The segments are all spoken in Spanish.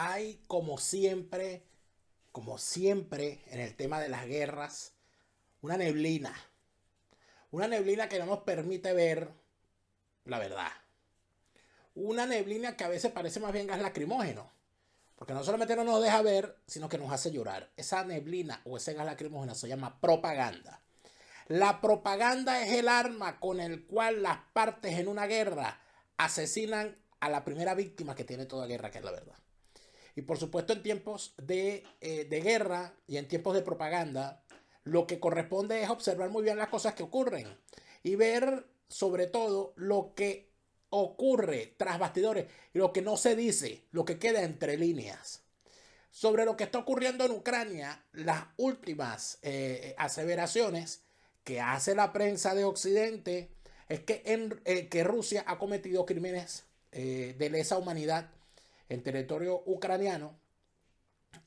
hay como siempre en el tema de las guerras, una neblina. Una neblina que no nos permite ver la verdad. Una neblina que a veces parece más bien gas lacrimógeno. Porque no solamente no nos deja ver, sino que nos hace llorar. Esa neblina o ese gas lacrimógeno se llama propaganda. La propaganda es el arma con el cual las partes en una guerra asesinan a la primera víctima que tiene toda guerra, que es la verdad. Y por supuesto en tiempos de guerra y en tiempos de propaganda, lo que corresponde es observar muy bien las cosas que ocurren y ver sobre todo lo que ocurre tras bastidores y lo que no se dice, lo que queda entre líneas. Sobre lo que está ocurriendo en Ucrania, las últimas aseveraciones que hace la prensa de Occidente es que Rusia ha cometido crímenes de lesa humanidad en territorio ucraniano.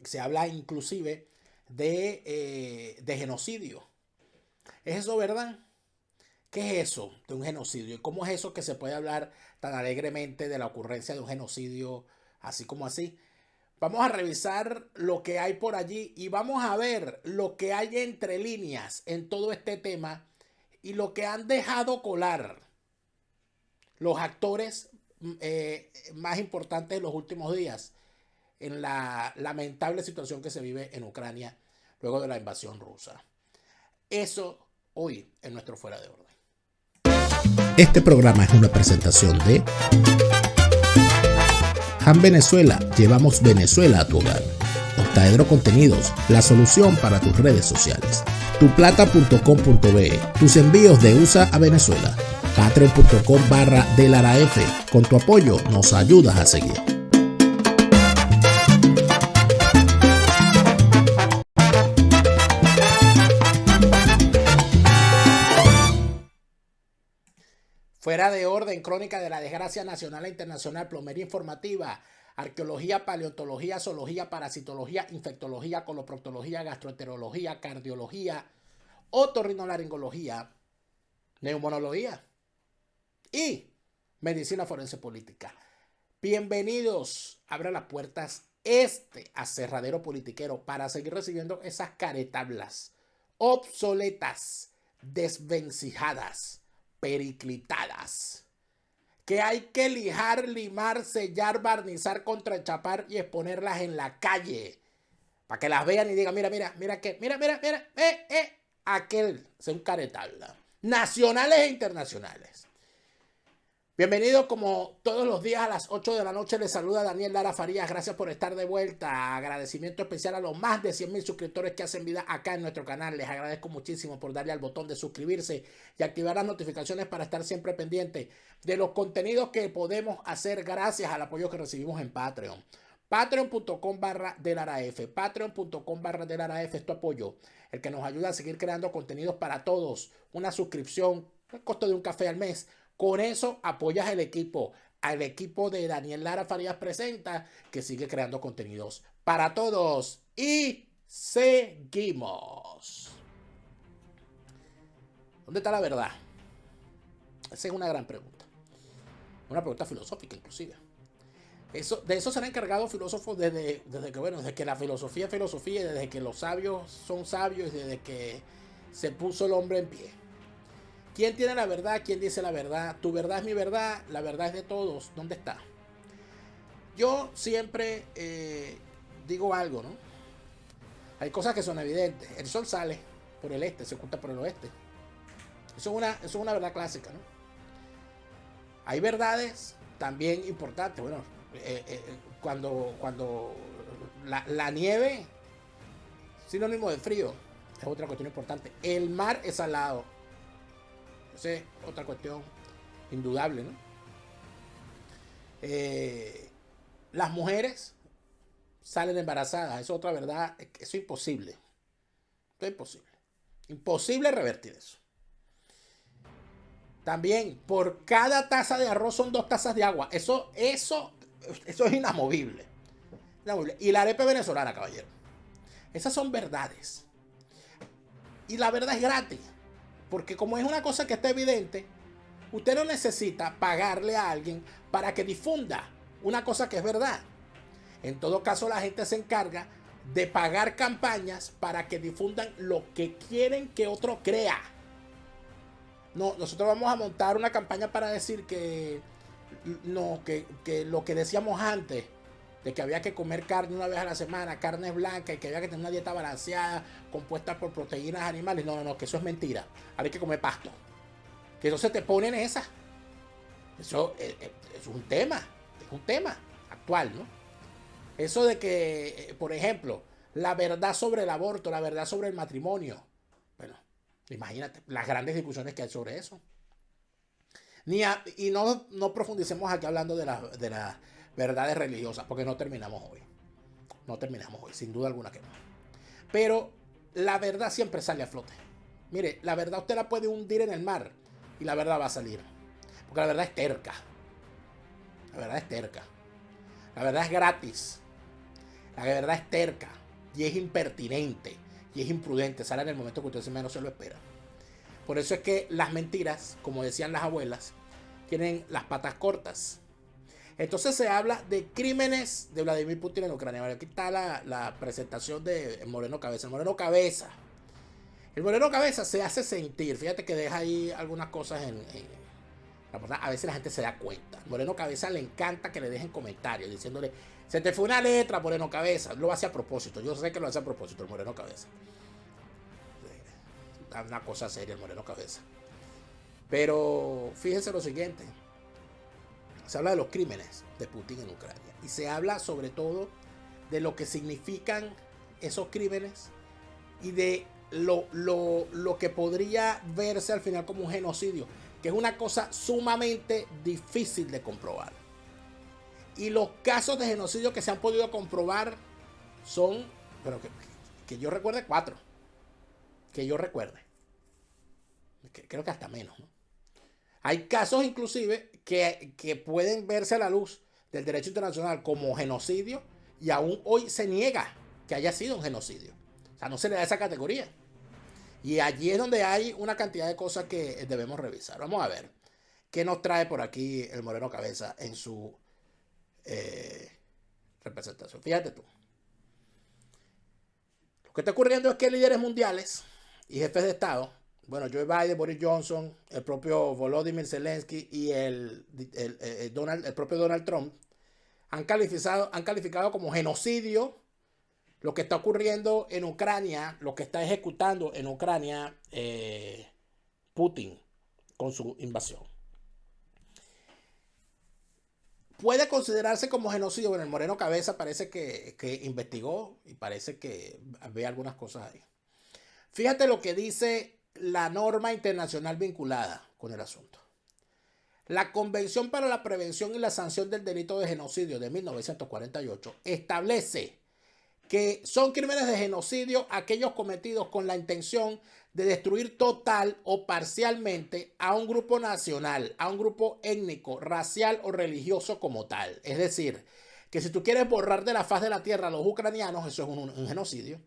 Se habla inclusive de genocidio. ¿Es eso verdad? ¿Qué es eso de un genocidio? ¿Y cómo es eso que se puede hablar tan alegremente de la ocurrencia de un genocidio así como así? Vamos a revisar lo que hay por allí y vamos a ver lo que hay entre líneas en todo este tema y lo que han dejado colar los actores más importantes de los últimos días en la lamentable situación que se vive en Ucrania luego de la invasión rusa. Eso hoy en nuestro Fuera de Orden. Este programa es una presentación de Han Venezuela, llevamos Venezuela a tu hogar. Octaedro Contenidos, la solución para tus redes sociales. Tuplata.com.be, tus envíos de USA a Venezuela. Patreon.com/DelaraF, con tu apoyo nos ayudas a seguir. Fuera de Orden, crónica de la desgracia nacional e internacional, plomería informativa, arqueología, paleontología, zoología, parasitología, infectología, coloproctología, gastroenterología, cardiología, otorrinolaringología, neumonología y medicina forense política. Bienvenidos, abra las puertas este aserradero politiquero para seguir recibiendo esas caretablas obsoletas, desvencijadas, periclitadas, que hay que lijar, limar, sellar, barnizar, contrachapar y exponerlas en la calle para que las vean y digan, mira, aquel es un caretabla, nacionales e internacionales. Bienvenido como todos los días a las 8 de la noche. Les saluda Daniel Lara Farías. Gracias por estar de vuelta. Agradecimiento especial a los más de 100,000 suscriptores que hacen vida acá en nuestro canal. Les agradezco muchísimo por darle al botón de suscribirse y activar las notificaciones para estar siempre pendiente de los contenidos que podemos hacer gracias al apoyo que recibimos en Patreon. Patreon.com/DelaraF. Patreon.com/DelaraF es tu apoyo, el que nos ayuda a seguir creando contenidos para todos. Una suscripción, el costo de un café al mes. Con eso apoyas al equipo de Daniel Lara Farías Presenta, que sigue creando contenidos para todos. Y seguimos. ¿Dónde está la verdad? Esa es una gran pregunta. Una pregunta filosófica inclusive. De eso se han encargado filósofos desde que la filosofía es filosofía, desde que los sabios son sabios y desde que se puso el hombre en pie. ¿Quién tiene la verdad? ¿Quién dice la verdad? Tu verdad es mi verdad, la verdad es de todos. ¿Dónde está? Yo siempre digo algo, ¿no? Hay cosas que son evidentes. El sol sale por el este, se oculta por el oeste. Eso es una verdad clásica, ¿no? Hay verdades también importantes. Bueno, cuando la nieve, sinónimo de frío, es otra cuestión importante. El mar es salado. Esa es otra cuestión indudable, ¿no? Las mujeres salen embarazadas. Eso es otra verdad. Eso es imposible. Eso es imposible. Imposible revertir eso. También, por cada taza de arroz son 2 tazas de agua. Eso es inamovible. Y la arepa venezolana, caballero. Esas son verdades. Y la verdad es gratis. Porque como es una cosa que está evidente, usted no necesita pagarle a alguien para que difunda una cosa que es verdad. En todo caso, la gente se encarga de pagar campañas para que difundan lo que quieren que otro crea. No, nosotros vamos a montar una campaña para decir que lo que decíamos antes, de que había que comer carne una vez a la semana, carne blanca, y que había que tener una dieta balanceada, compuesta por proteínas animales. No, que eso es mentira. Ahora hay que comer pasto. Que entonces te ponen esa. Eso es un tema actual, ¿no? Eso de que, por ejemplo, la verdad sobre el aborto, la verdad sobre el matrimonio. Bueno, imagínate las grandes discusiones que hay sobre eso. Y no profundicemos aquí hablando de las verdades religiosas, porque no terminamos hoy. No terminamos hoy, sin duda alguna que no. Pero la verdad siempre sale a flote. Mire, la verdad usted la puede hundir en el mar y la verdad va a salir. Porque la verdad es terca. La verdad es terca. La verdad es gratis. La verdad es terca. Y es impertinente. Y es imprudente. Sale en el momento que usted menos se lo espera. Por eso es que las mentiras, como decían las abuelas, tienen las patas cortas. Entonces se habla de crímenes de Vladimir Putin en Ucrania. Aquí está la presentación de Moreno Cabeza. El Moreno Cabeza se hace sentir. Fíjate que deja ahí algunas cosas en la portada. A veces la gente se da cuenta. El Moreno Cabeza le encanta que le dejen comentarios diciéndole: se te fue una letra, Moreno Cabeza. Lo hace a propósito. Yo sé que lo hace a propósito el Moreno Cabeza. Una cosa seria el Moreno Cabeza. Pero fíjense lo siguiente. Se habla de los crímenes de Putin en Ucrania. Y se habla sobre todo de lo que significan esos crímenes y de lo que podría verse al final como un genocidio, que es una cosa sumamente difícil de comprobar. Y los casos de genocidio que se han podido comprobar son, pero que yo recuerde, 4. Que yo recuerde. Creo que hasta menos, ¿no? Hay casos inclusive que pueden verse a la luz del derecho internacional como genocidio y aún hoy se niega que haya sido un genocidio. O sea, no se le da esa categoría. Y allí es donde hay una cantidad de cosas que debemos revisar. Vamos a ver qué nos trae por aquí el Moreno Cabeza en su representación. Fíjate tú. Lo que está ocurriendo es que líderes mundiales y jefes de Estado, bueno, Joe Biden, Boris Johnson, el propio Volodymyr Zelensky y el propio Donald Trump han calificado como genocidio lo que está ocurriendo en Ucrania, lo que está ejecutando en Ucrania Putin con su invasión. Puede considerarse como genocidio. Bueno, el Moreno Cabeza parece que investigó y parece que ve algunas cosas ahí. Fíjate lo que dice la norma internacional vinculada con el asunto. La Convención para la Prevención y la Sanción del Delito de Genocidio de 1948 establece que son crímenes de genocidio aquellos cometidos con la intención de destruir total o parcialmente a un grupo nacional, a un grupo étnico, racial o religioso como tal. Es decir, que si tú quieres borrar de la faz de la tierra a los ucranianos, eso es un genocidio.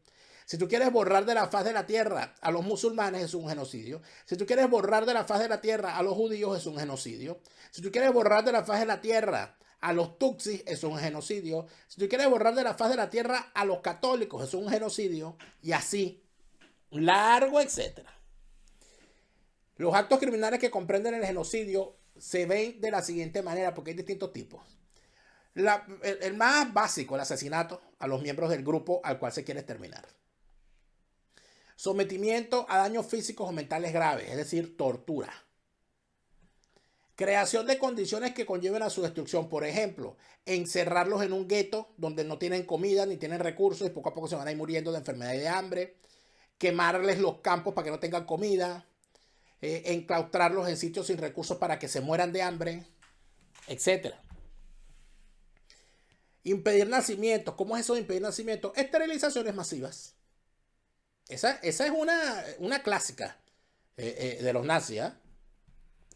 Si tú quieres borrar de la faz de la tierra a los musulmanes, es un genocidio. Si tú quieres borrar de la faz de la tierra a los judíos, es un genocidio. Si tú quieres borrar de la faz de la tierra a los tutsis, es un genocidio. Si tú quieres borrar de la faz de la tierra a los católicos, es un genocidio. Y así, largo, etcétera. Los actos criminales que comprenden el genocidio se ven de la siguiente manera, porque hay distintos tipos. El más básico, el asesinato a los miembros del grupo al cual se quiere exterminar. Sometimiento a daños físicos o mentales graves, es decir, tortura. Creación de condiciones que conlleven a su destrucción, por ejemplo, encerrarlos en un gueto donde no tienen comida ni tienen recursos y poco a poco se van a ir muriendo de enfermedad y de hambre, quemarles los campos para que no tengan comida, enclaustrarlos en sitios sin recursos para que se mueran de hambre, etc. Impedir nacimientos. ¿Cómo es eso de impedir nacimientos? Esterilizaciones masivas. Esa es una clásica de los nazis, ¿eh?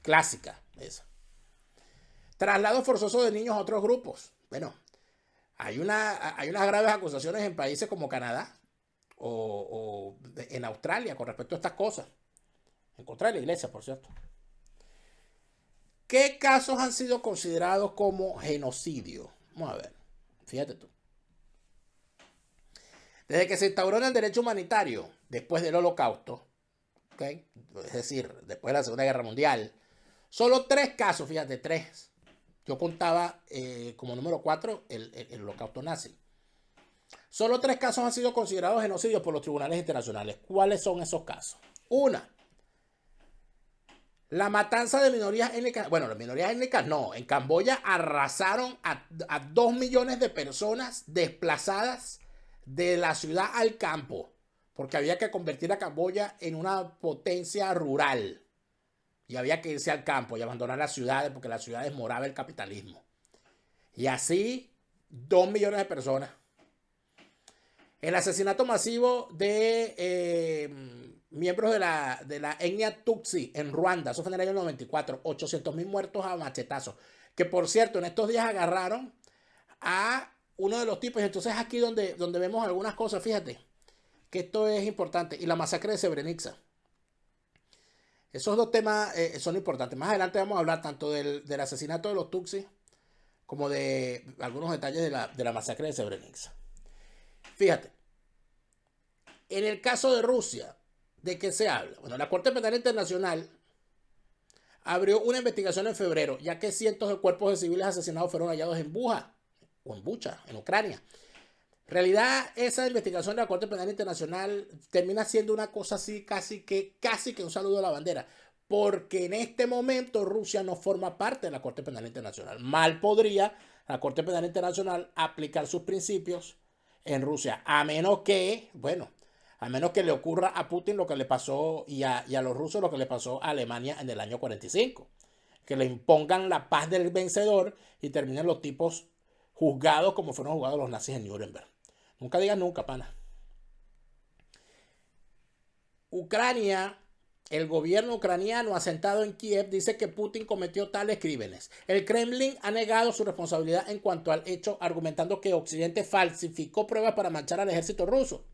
Clásica esa. Traslado forzoso de niños a otros grupos. Bueno, hay unas graves acusaciones en países como Canadá o en Australia con respecto a estas cosas. En contra de la iglesia, por cierto. ¿Qué casos han sido considerados como genocidio? Vamos a ver, fíjate tú. Desde que se instauró en el derecho humanitario, después del Holocausto, ¿okay? Es decir, después de la Segunda Guerra Mundial, solo 3 casos, fíjate, 3. Yo contaba como número 4 el Holocausto nazi. Solo 3 casos han sido considerados genocidios por los tribunales internacionales. ¿Cuáles son esos casos? Una, la matanza de minorías étnicas. Bueno, las minorías étnicas no. En Camboya arrasaron a 2 millones de personas desplazadas de la ciudad al campo, porque había que convertir a Camboya en una potencia rural. Y había que irse al campo y abandonar las ciudades, porque las ciudades moraba el capitalismo. Y así, 2 millones de personas. El asesinato masivo de miembros de la etnia Tutsi en Ruanda. Eso fue en el año 94. 800.000 muertos a machetazos. Que por cierto, en estos días agarraron a uno de los tipos. Y entonces aquí donde vemos algunas cosas, fíjate, que esto es importante. Y la masacre de Srebrenica. Esos 2 temas son importantes. Más adelante vamos a hablar tanto del asesinato de los Tutsi como de algunos detalles de la masacre de Srebrenica. Fíjate, en el caso de Rusia, ¿de qué se habla? Bueno, la Corte Penal Internacional abrió una investigación en febrero, ya que cientos de cuerpos de civiles asesinados fueron hallados en Bucha, en Ucrania. En realidad, esa investigación de la Corte Penal Internacional termina siendo una cosa así, casi que un saludo a la bandera, porque en este momento Rusia no forma parte de la Corte Penal Internacional. Mal podría la Corte Penal Internacional aplicar sus principios en Rusia, a menos que le ocurra a Putin lo que le pasó y a los rusos lo que le pasó a Alemania en el año 45, que le impongan la paz del vencedor y terminen los tipos juzgados como fueron juzgados los nazis en Nuremberg. Nunca digas nunca, pana. Ucrania, el gobierno ucraniano asentado en Kiev dice que Putin cometió tales crímenes. El Kremlin ha negado su responsabilidad en cuanto al hecho, argumentando que Occidente falsificó pruebas para manchar al ejército ruso.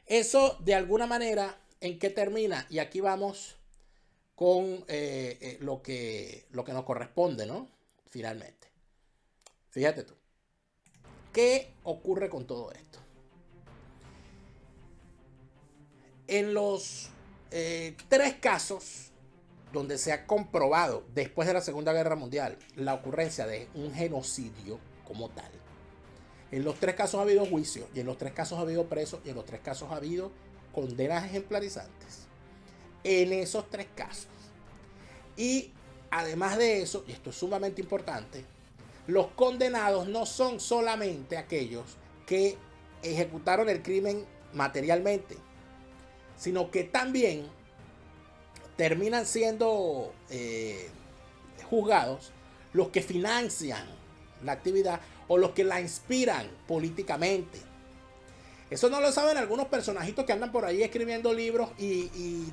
Eso, de alguna manera, ¿en qué termina? Y aquí vamos con lo que nos corresponde, ¿no? Finalmente. Fíjate tú. ¿Qué ocurre con todo esto? En los 3 casos donde se ha comprobado después de la Segunda Guerra Mundial la ocurrencia de un genocidio como tal, en los 3 casos ha habido juicio, y en los 3 casos ha habido presos, y en los 3 casos ha habido condenas ejemplarizantes. En esos 3 casos. Y además de eso, y esto es sumamente importante, los condenados no son solamente aquellos que ejecutaron el crimen materialmente, sino que también terminan siendo juzgados los que financian la actividad o los que la inspiran políticamente. Eso no lo saben algunos personajitos que andan por ahí escribiendo libros y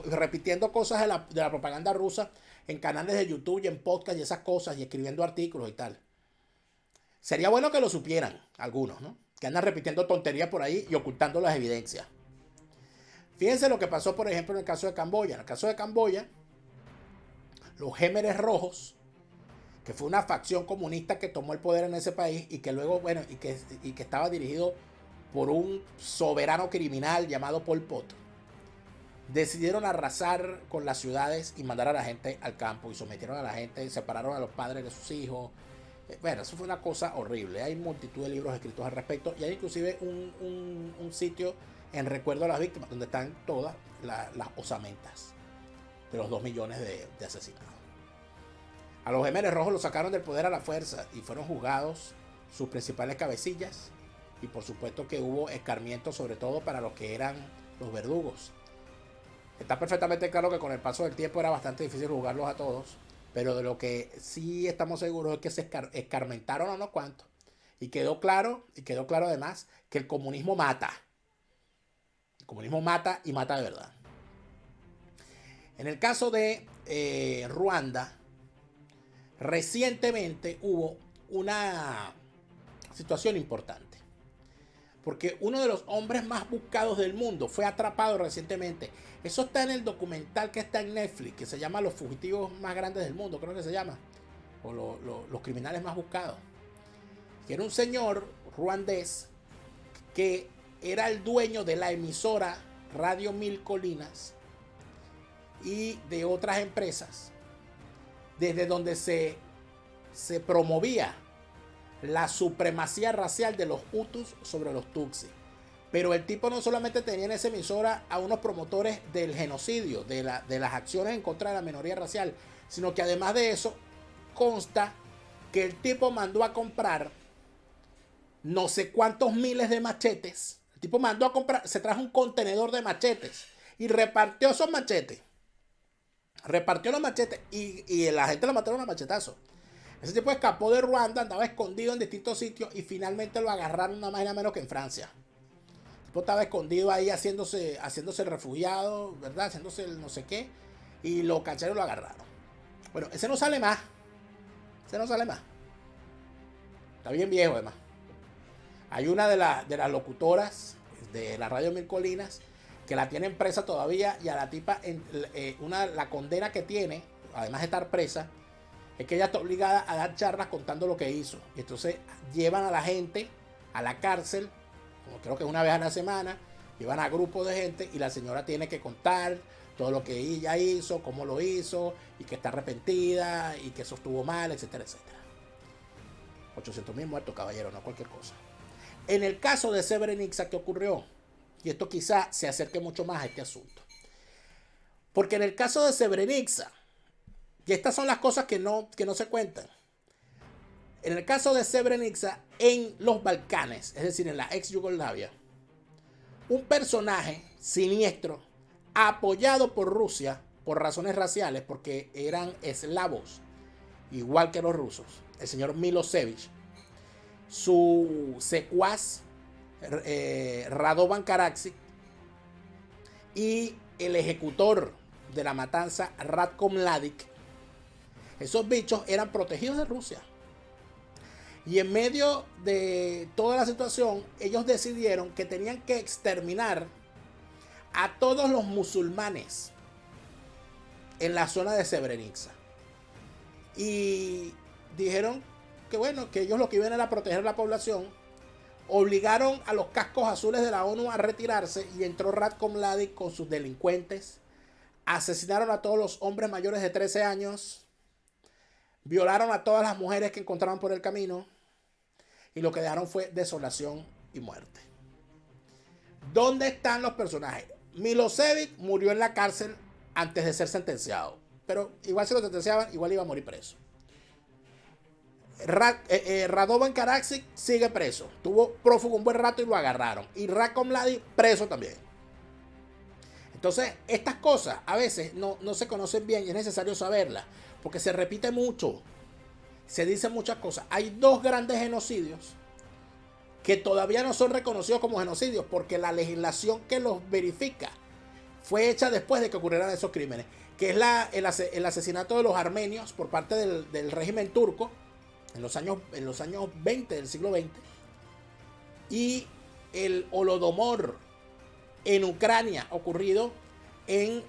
repitiendo cosas de la propaganda rusa en canales de YouTube y en podcast y esas cosas, y escribiendo artículos y tal. Sería bueno que lo supieran algunos, ¿no? Que andan repitiendo tonterías por ahí y ocultando las evidencias. Fíjense lo que pasó, por ejemplo, en el caso de Camboya. En el caso de Camboya, los Gémeres Rojos, que fue una facción comunista que tomó el poder en ese país y que luego, y que estaba dirigido por un soberano criminal llamado Pol Pot, decidieron arrasar con las ciudades y mandar a la gente al campo, y sometieron a la gente, separaron a los padres de sus hijos. Eso fue una cosa horrible. Hay multitud de libros escritos al respecto, y hay inclusive un sitio en recuerdo a las víctimas donde están todas las osamentas de los 2 millones de asesinados. A los Gémeres Rojos los sacaron del poder a la fuerza y fueron juzgados sus principales cabecillas, y por supuesto que hubo escarmiento, sobre todo para los que eran los verdugos. Está perfectamente claro que con el paso del tiempo era bastante difícil juzgarlos a todos, pero de lo que sí estamos seguros es que se escarmentaron a unos cuantos. Y quedó claro además que el comunismo mata. El comunismo mata, y mata de verdad. En el caso de Ruanda, recientemente hubo una situación importante, porque uno de los hombres más buscados del mundo fue atrapado recientemente. Eso está en el documental que está en Netflix, que se llama Los fugitivos más grandes del mundo, creo que se llama, o los criminales más buscados. Que era un señor ruandés que era el dueño de la emisora Radio Mil Colinas y de otras empresas, desde donde se promovía la supremacía racial de los Hutus sobre los Tutsis. Pero el tipo no solamente tenía en esa emisora a unos promotores del genocidio, de las acciones en contra de la minoría racial, sino que además de eso consta que el tipo mandó a comprar no sé cuántos miles de machetes. El tipo mandó a comprar, se trajo un contenedor de machetes y repartió esos machetes. Repartió los machetes y la gente lo mataron a machetazos. Ese tipo escapó de Ruanda, andaba escondido en distintos sitios y finalmente lo agarraron nada más y nada menos que en Francia. El tipo estaba escondido ahí haciéndose el refugiado, ¿verdad? Haciéndose el no sé qué. Y lo cacharon y lo agarraron. Bueno, ese no sale más. Ese no sale más. Está bien viejo además. Hay una de las locutoras de la Radio Mil Colinas que la tiene presa todavía y a la tipa la condena que tiene, además de estar presa, es que ella está obligada a dar charlas contando lo que hizo. Y entonces llevan a la gente a la cárcel, como creo que una vez a la semana, llevan a grupos de gente y la señora tiene que contar todo lo que ella hizo, cómo lo hizo, y que está arrepentida, y que eso estuvo mal, etcétera, etcétera. 800.000 muertos, caballero, no cualquier cosa. En el caso de Srebrenica, ¿qué ocurrió? Y esto quizá se acerque mucho más a este asunto. Porque en el caso de Srebrenica, y estas son las cosas que no se cuentan. En el caso de Srebrenica, en los Balcanes, es decir, en la ex Yugoslavia, un personaje siniestro, apoyado por Rusia, por razones raciales, porque eran eslavos, igual que los rusos, el señor Milosevic, su secuaz Radovan Karadzic y el ejecutor de la matanza Ratko Mladic, esos bichos eran protegidos de Rusia. Y en medio de toda la situación, ellos decidieron que tenían que exterminar a todos los musulmanes en la zona de Srebrenica. Y dijeron que bueno, que ellos lo que iban era proteger la población. Obligaron a los cascos azules de la ONU a retirarse y entró Ratko Mladic con sus delincuentes. Asesinaron a todos los hombres mayores de 13 años. Violaron a todas las mujeres que encontraron por el camino. Y lo que dejaron fue desolación y muerte. ¿Dónde están los personajes? Milosevic murió en la cárcel antes de ser sentenciado. Pero igual si lo sentenciaban, igual iba a morir preso. Radovan Karadzic sigue preso. Tuvo prófugo un buen rato y lo agarraron. Y Ratko Mladic preso también. Entonces, estas cosas a veces no se conocen bien y es necesario saberlas. Porque se repite mucho. Se dicen muchas cosas. Hay dos grandes genocidios que todavía no son reconocidos como genocidios porque la legislación que los verifica fue hecha después de que ocurrieran esos crímenes. Que es el asesinato de los armenios por parte del régimen turco en los años 20 del siglo XX. Y el Holodomor en Ucrania ocurrido en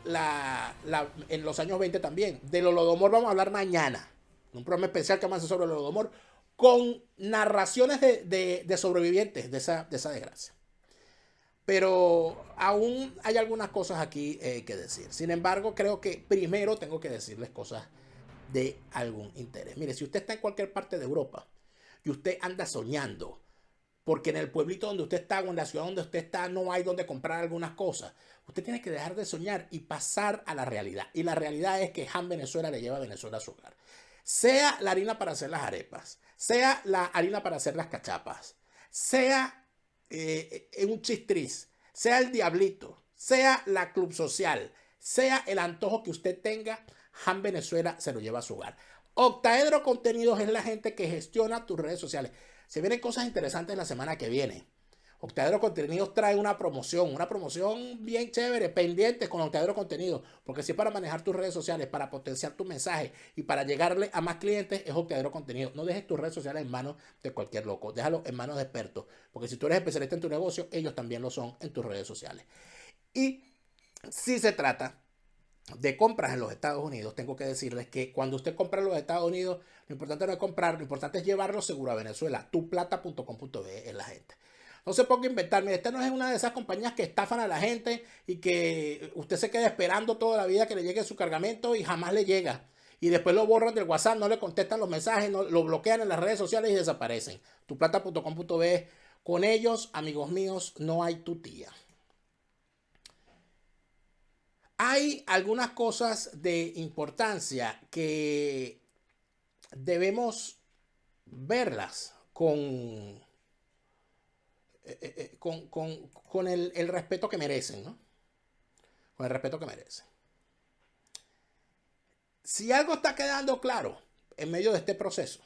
los años 20 también. Del Holodomor vamos a hablar mañana. Un programa especial que vamos a hacer sobre el Holodomor con narraciones de sobrevivientes de esa desgracia. Pero aún hay algunas cosas aquí que decir. Sin embargo, creo que primero tengo que decirles cosas de algún interés. Mire, si usted está en cualquier parte de Europa y usted anda soñando porque en el pueblito donde usted está o en la ciudad donde usted está no hay donde comprar algunas cosas, usted tiene que dejar de soñar y pasar a la realidad. Y la realidad es que Han Venezuela le lleva a Venezuela a su hogar. Sea la harina para hacer las arepas, sea la harina para hacer las cachapas, sea un chistriz, sea el diablito, sea la club social, sea el antojo que usted tenga, Han Venezuela se lo lleva a su hogar. Octaedro Contenidos es la gente que gestiona tus redes sociales. Se vienen cosas interesantes la semana que viene. Octaedro Contenidos trae una promoción bien chévere, pendientes con Octaedro Contenidos, porque si es para manejar tus redes sociales, para potenciar tu mensaje y para llegarle a más clientes, es Octaedro Contenidos. No dejes tus redes sociales en manos de cualquier loco, déjalo en manos de expertos, porque si tú eres especialista en tu negocio, ellos también lo son en tus redes sociales. Y si se trata de compras en los Estados Unidos, tengo que decirles que cuando usted compra en los Estados Unidos, lo importante no es comprar, lo importante es llevarlo seguro a Venezuela. Tuplata.com.be es la gente. No se ponga a inventar. Mira, esta no es una de esas compañías que estafan a la gente y que usted se queda esperando toda la vida que le llegue su cargamento y jamás le llega. Y después lo borran del WhatsApp, no le contestan los mensajes, no, lo bloquean en las redes sociales y desaparecen. Tuplata.com.be. Con ellos, amigos míos, no hay tutía. Hay algunas cosas de importancia que debemos verlas con el respeto que merecen, ¿no? Con el respeto que merecen. Si algo está quedando claro en medio de este proceso,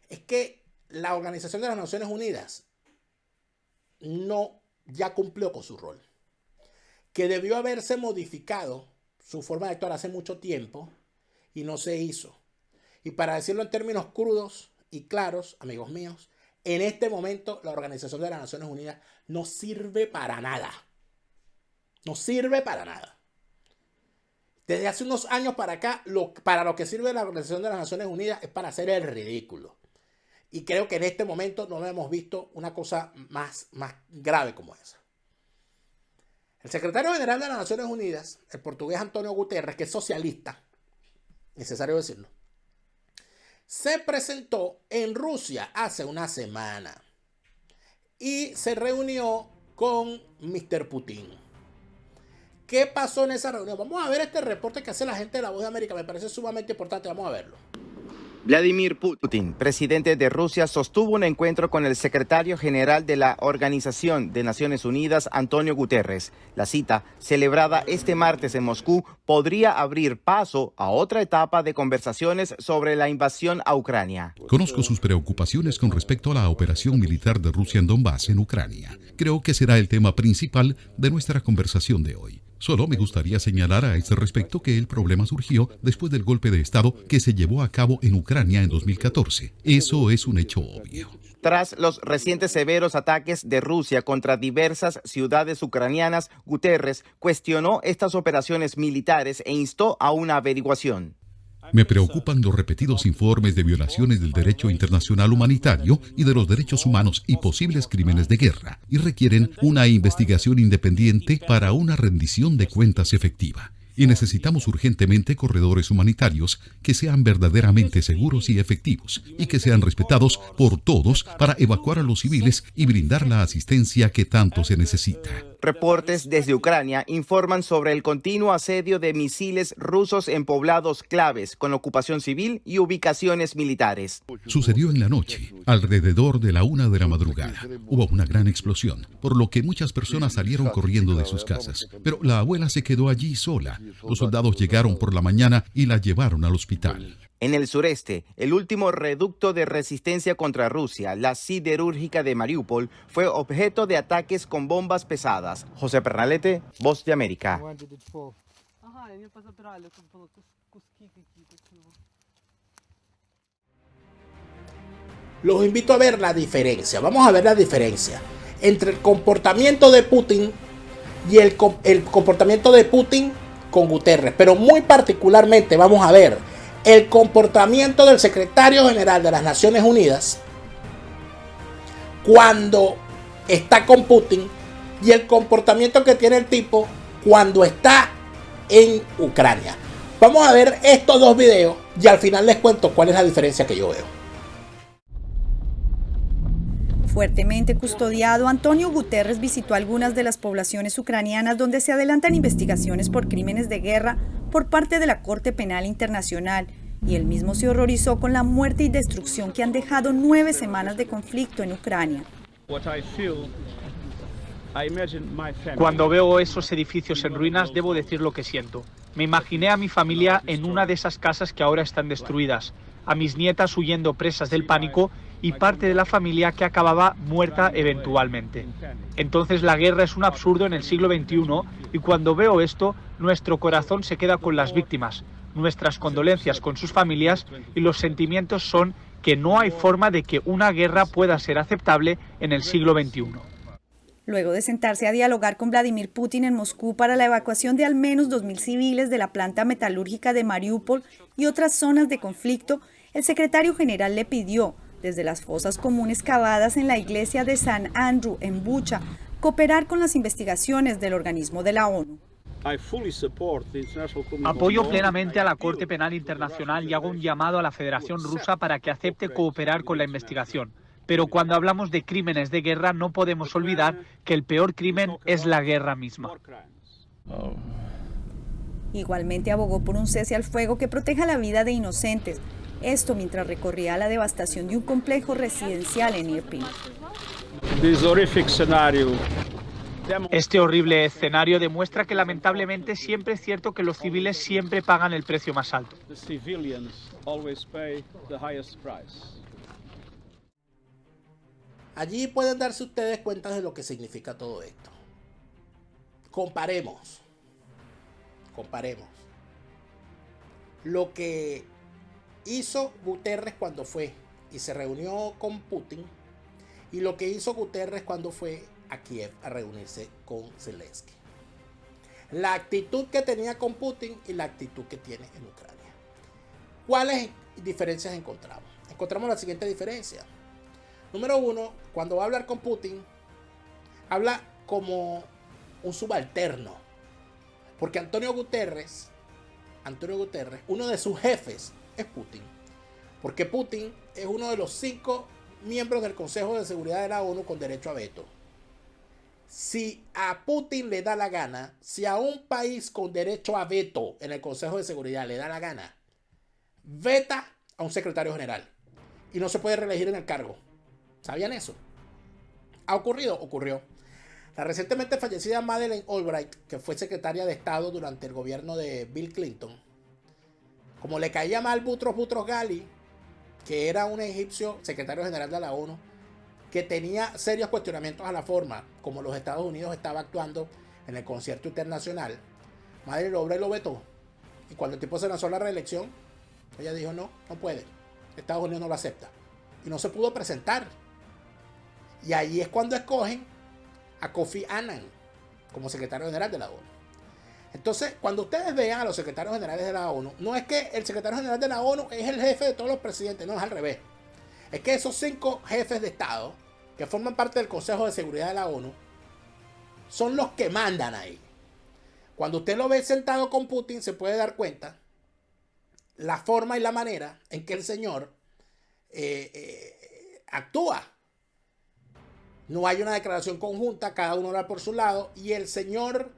es que la Organización de las Naciones Unidas no ya cumplió con su rol, que debió haberse modificado su forma de actuar hace mucho tiempo y no se hizo. Y para decirlo en términos crudos y claros, amigos míos, en este momento la Organización de las Naciones Unidas no sirve para nada. No sirve para nada. Desde hace unos años para acá, para lo que sirve la Organización de las Naciones Unidas es para hacer el ridículo. Y creo que en este momento no hemos visto una cosa más grave como esa. El secretario general de las Naciones Unidas, el portugués Antonio Guterres, que es socialista, necesario decirlo, se presentó en Rusia hace una semana y se reunió con Mr. Putin. ¿Qué pasó en esa reunión? Vamos a ver este reporte que hace la gente de La Voz de América. Me parece sumamente importante. Vamos a verlo. Vladimir Putin, presidente de Rusia, sostuvo un encuentro con el secretario general de la Organización de Naciones Unidas, Antonio Guterres. La cita, celebrada este martes en Moscú, podría abrir paso a otra etapa de conversaciones sobre la invasión a Ucrania. Conozco sus preocupaciones con respecto a la operación militar de Rusia en Donbass, en Ucrania. Creo que será el tema principal de nuestra conversación de hoy. Solo me gustaría señalar a este respecto que el problema surgió después del golpe de Estado que se llevó a cabo en Ucrania en 2014. Eso es un hecho obvio. Tras los recientes severos ataques de Rusia contra diversas ciudades ucranianas, Guterres cuestionó estas operaciones militares e instó a una averiguación. Me preocupan los repetidos informes de violaciones del derecho internacional humanitario y de los derechos humanos y posibles crímenes de guerra, y requieren una investigación independiente para una rendición de cuentas efectiva. Y necesitamos urgentemente corredores humanitarios que sean verdaderamente seguros y efectivos, y que sean respetados por todos para evacuar a los civiles y brindar la asistencia que tanto se necesita. Reportes desde Ucrania informan sobre el continuo asedio de misiles rusos en poblados claves con ocupación civil y ubicaciones militares. Sucedió en la noche, alrededor de la 1 de la madrugada. Hubo una gran explosión, por lo que muchas personas salieron corriendo de sus casas. Pero la abuela se quedó allí sola. Los soldados llegaron por la mañana y la llevaron al hospital. En el sureste, el último reducto de resistencia contra Rusia, la siderúrgica de Mariupol, fue objeto de ataques con bombas pesadas. José Pernalete, Voz de América. Los invito a ver la diferencia. Vamos a ver la diferencia entre el comportamiento de Putin y el comportamiento de Putin con Guterres. Pero muy particularmente vamos a ver el comportamiento del secretario general de las Naciones Unidas cuando está con Putin y el comportamiento que tiene el tipo cuando está en Ucrania. Vamos a ver estos dos videos y al final les cuento cuál es la diferencia que yo veo. Fuertemente custodiado, Antonio Guterres visitó algunas de las poblaciones ucranianas donde se adelantan investigaciones por crímenes de guerra por parte de la Corte Penal Internacional, y él mismo se horrorizó con la muerte y destrucción que han dejado 9 semanas de conflicto en Ucrania. Cuando veo esos edificios en ruinas, debo decir lo que siento. Me imaginé a mi familia en una de esas casas que ahora están destruidas, a mis nietas huyendo presas del pánico y parte de la familia que acababa muerta eventualmente. Entonces la guerra es un absurdo en el siglo XXI y cuando veo esto, nuestro corazón se queda con las víctimas, nuestras condolencias con sus familias y los sentimientos son que no hay forma de que una guerra pueda ser aceptable en el siglo XXI. Luego de sentarse a dialogar con Vladimir Putin en Moscú para la evacuación de al menos 2.000 civiles de la planta metalúrgica de Mariupol y otras zonas de conflicto, el secretario general le pidió desde las fosas comunes cavadas en la iglesia de San Andrew en Bucha, cooperar con las investigaciones del organismo de la ONU. Apoyo plenamente a la Corte Penal Internacional y hago un llamado a la Federación Rusa para que acepte cooperar con la investigación. Pero cuando hablamos de crímenes de guerra no podemos olvidar que el peor crimen es la guerra misma. Igualmente abogó por un cese al fuego que proteja la vida de inocentes. Esto mientras recorría la devastación de un complejo residencial en Irpin. Este horrible escenario demuestra que lamentablemente siempre es cierto que los civiles siempre pagan el precio más alto. Allí pueden darse ustedes cuenta de lo que significa todo esto. Comparemos lo que hizo Guterres cuando fue y se reunió con Putin y lo que hizo Guterres cuando fue a Kiev a reunirse con Zelensky. La actitud que tenía con Putin y la actitud que tiene en Ucrania. ¿Cuáles diferencias encontramos? Encontramos la siguiente diferencia. Número uno, cuando va a hablar con Putin, habla como un subalterno. Porque Antonio Guterres, uno de sus jefes es Putin. Porque Putin es uno de los 5 miembros del Consejo de Seguridad de la ONU con derecho a veto. Si a Putin le da la gana, si a un país con derecho a veto en el Consejo de Seguridad le da la gana, veta a un secretario general y no se puede reelegir en el cargo. ¿Sabían eso? ¿Ha ocurrido? Ocurrió. La recientemente fallecida Madeleine Albright, que fue secretaria de Estado durante el gobierno de Bill Clinton, como le caía mal Boutros Ghali, que era un egipcio secretario general de la ONU, que tenía serios cuestionamientos a la forma como los Estados Unidos estaba actuando en el concierto internacional, Madeleine Albright lo vetó. Y cuando el tipo se lanzó a la reelección, ella dijo no puede. Estados Unidos no lo acepta. Y no se pudo presentar. Y ahí es cuando escogen a Kofi Annan como secretario general de la ONU. Entonces, cuando ustedes vean a los secretarios generales de la ONU, no es que el secretario general de la ONU es el jefe de todos los presidentes, no, es al revés. Es que esos 5 jefes de Estado que forman parte del Consejo de Seguridad de la ONU son los que mandan ahí. Cuando usted lo ve sentado con Putin, se puede dar cuenta la forma y la manera en que el señor actúa. No hay una declaración conjunta, cada uno va por su lado, y el señor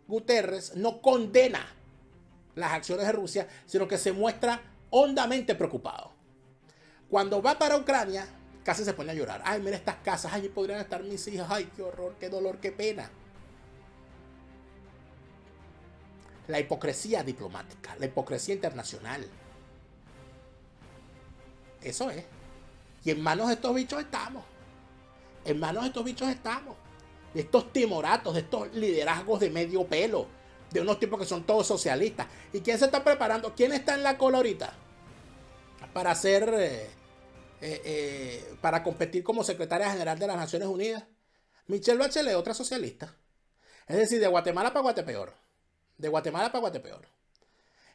Guterres no condena las acciones de Rusia, sino que se muestra hondamente preocupado. Cuando va para Ucrania, casi se pone a llorar. Ay, mira estas casas, allí podrían estar mis hijas, ay, qué horror, qué dolor, qué pena. La hipocresía diplomática, la hipocresía internacional. Eso es. Y en manos de estos bichos estamos. En manos de estos bichos estamos. De estos timoratos, de estos liderazgos de medio pelo. De unos tipos que son todos socialistas. ¿Y quién se está preparando? ¿Quién está en la cola ahorita? Para hacer... para competir como secretaria general de las Naciones Unidas. Michelle Bachelet, otra socialista. Es decir, de Guatemala para Guatepeor. De Guatemala para Guatepeor.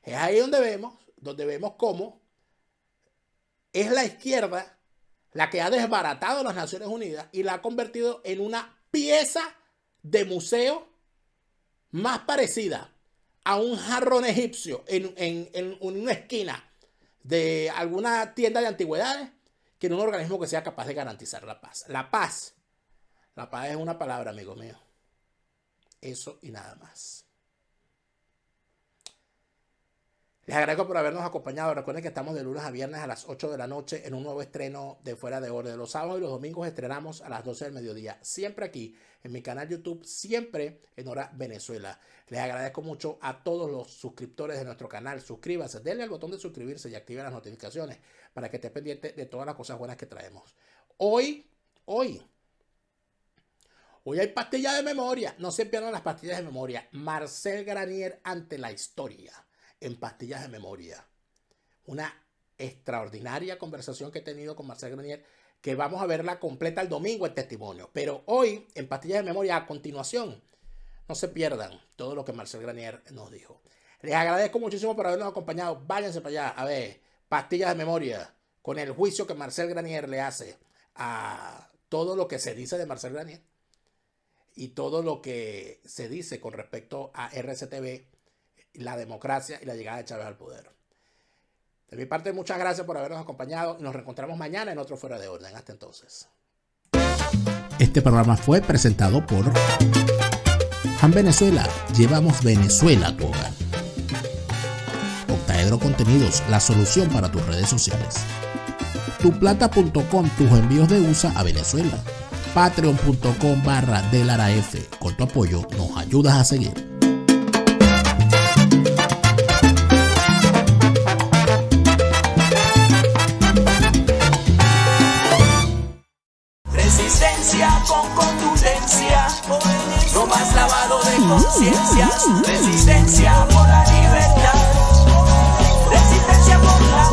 Es ahí donde vemos cómo es la izquierda la que ha desbaratado a las Naciones Unidas y la ha convertido en una pieza de museo más parecida a un jarrón egipcio en una esquina de alguna tienda de antigüedades que en un organismo que sea capaz de garantizar la paz. La paz es una palabra, amigo mío. Eso y nada más. Les agradezco por habernos acompañado. Recuerden que estamos de lunes a viernes a las 8 de la noche en un nuevo estreno de Fuera de Orden. Los sábados y los domingos estrenamos a las 12 del mediodía. Siempre aquí en mi canal YouTube, siempre en Hora Venezuela. Les agradezco mucho a todos los suscriptores de nuestro canal. Suscríbanse, denle al botón de suscribirse y activen las notificaciones para que esté pendiente de todas las cosas buenas que traemos. Hoy hay pastillas de memoria. No se pierdan las pastillas de memoria. Marcel Granier ante la historia. En pastillas de memoria. Una extraordinaria conversación que he tenido con Marcel Granier, que vamos a verla completa el domingo en testimonio. Pero hoy, en pastillas de memoria, a continuación, no se pierdan todo lo que Marcel Granier nos dijo. Les agradezco muchísimo por habernos acompañado. Váyanse para allá a ver pastillas de memoria con el juicio que Marcel Granier le hace a todo lo que se dice de Marcel Granier y todo lo que se dice con respecto a RCTV, la democracia y la llegada de Chávez al poder. De mi parte, muchas gracias por habernos acompañado y nos reencontramos mañana en otro Fuera de Orden. Hasta entonces. Este programa fue presentado por Han Venezuela. Llevamos Venezuela a tu hogar. Octaedro Contenidos, la solución para tus redes sociales. Tuplata.com, tus envíos de USA a Venezuela. Patreon.com/DeLaraF. Con tu apoyo nos ayudas a seguir. Resistencia con contundencia, no más lavado de conciencias. Resistencia por la libertad, resistencia por la